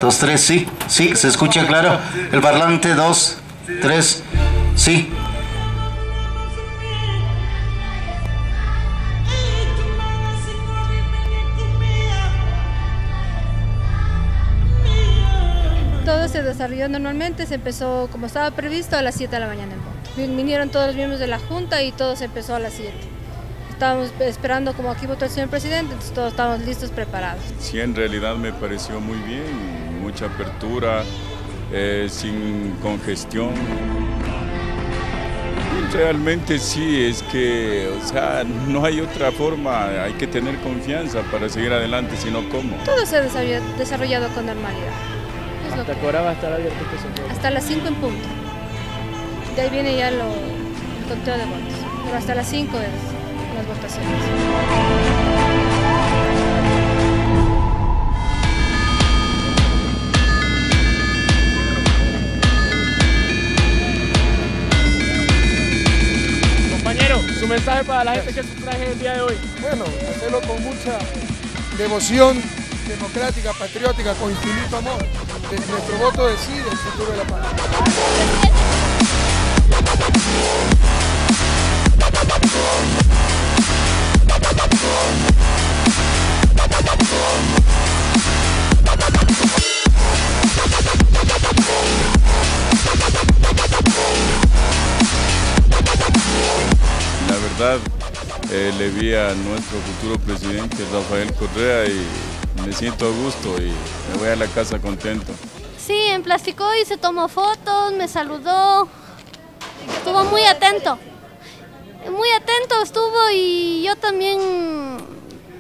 Dos, tres, sí, sí, se escucha claro. El parlante, dos, tres, sí. Todo se desarrolló normalmente, se empezó como estaba previsto a las 7 de la mañana en punto. Vinieron todos los miembros de la Junta y todo se empezó a las 7. Estábamos esperando como aquí votó el señor presidente, entonces todos estábamos listos, preparados. Sí, en realidad me pareció muy bien, mucha apertura, sin congestión. Realmente sí, es que, o sea, no hay otra forma, hay que tener confianza para seguir adelante, sino cómo. Todo se ha desarrollado con normalidad. ¿Hasta qué hora va a estar abierto este sorteo? Hasta las 5 en punto. De ahí viene ya el conteo de votos, pero hasta las 5 es las votaciones. Compañero, su mensaje para la gente que sufrague el día de hoy. Bueno, hacerlo con mucha devoción democrática, patriótica, con infinito amor. Nuestro voto decide el futuro de la patria. La verdad, le vi a nuestro futuro presidente Rafael Correa y me siento a gusto y me voy a la casa contento. Sí, en Plástico y se tomó fotos, me saludó, estuvo muy atento estuvo y yo también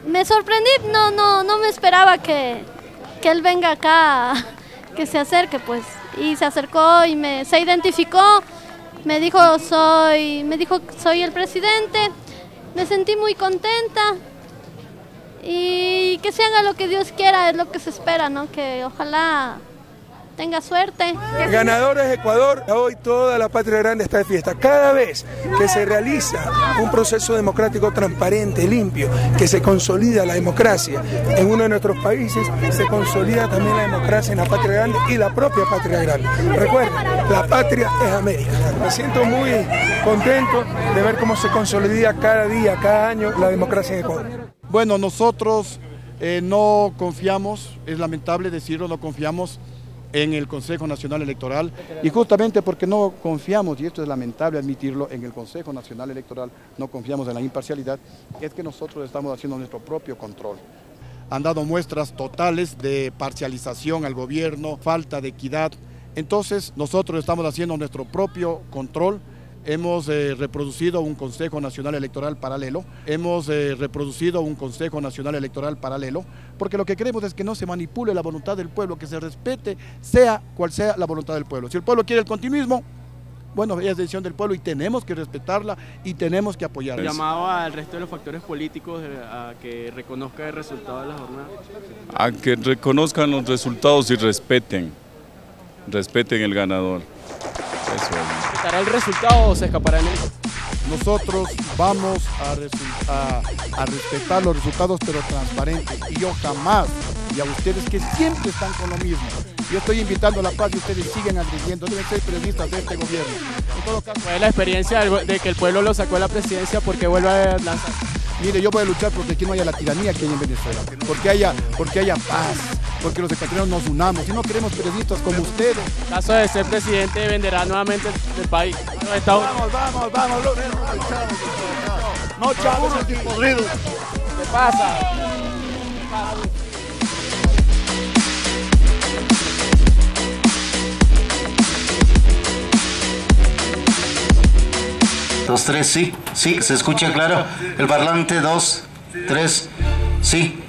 me sorprendí, no me esperaba que él venga acá, que se acerque pues, y se acercó y se identificó, me dijo soy el presidente, me sentí muy contenta. Y que se haga lo que Dios quiera, es lo que se espera, ¿no? Que ojalá tenga suerte. Ganador es Ecuador, hoy toda la patria grande está de fiesta. Cada vez que se realiza un proceso democrático transparente, limpio, que se consolida la democracia en uno de nuestros países, se consolida también la democracia en la patria grande y la propia patria grande. Recuerden, la patria es América. Me siento muy contento de ver cómo se consolida cada día, cada año la democracia en Ecuador. Bueno, nosotros no confiamos, es lamentable decirlo, no confiamos en el Consejo Nacional Electoral y justamente porque no confiamos, y esto es lamentable admitirlo, en el Consejo Nacional Electoral, no confiamos en la imparcialidad, es que nosotros estamos haciendo nuestro propio control. Han dado muestras totales de parcialización al gobierno, falta de equidad, entonces nosotros estamos haciendo nuestro propio control. Hemos reproducido un Consejo Nacional Electoral paralelo, porque lo que queremos es que no se manipule la voluntad del pueblo, que se respete, sea cual sea la voluntad del pueblo. Si el pueblo quiere el continuismo, bueno, es decisión del pueblo y tenemos que respetarla y tenemos que apoyarla. Llamado al resto de los factores políticos a que reconozcan el resultado de la jornada. A que reconozcan los resultados y respeten el ganador. Eso es. ¿Estará el resultado o se escapará en él? Nosotros vamos a respetar los resultados, pero transparentes. Y yo jamás, y a ustedes que siempre están con lo mismo, yo estoy invitando a la paz y ustedes siguen agrediendo, deben ser periodistas de este gobierno. En todo caso, fue la experiencia de que el pueblo lo sacó de la presidencia porque vuelve a lanzar. Mire, yo voy a luchar porque aquí no haya la tiranía que hay en Venezuela, porque haya paz, porque los ecuatorianos nos unamos y no queremos periodistas como ustedes. En caso de ser presidente, venderá nuevamente el país. Vamos, no chavos ni podridos. ¿Qué pasa? Dos, tres, sí, sí, se escucha claro. El parlante, dos, tres, sí.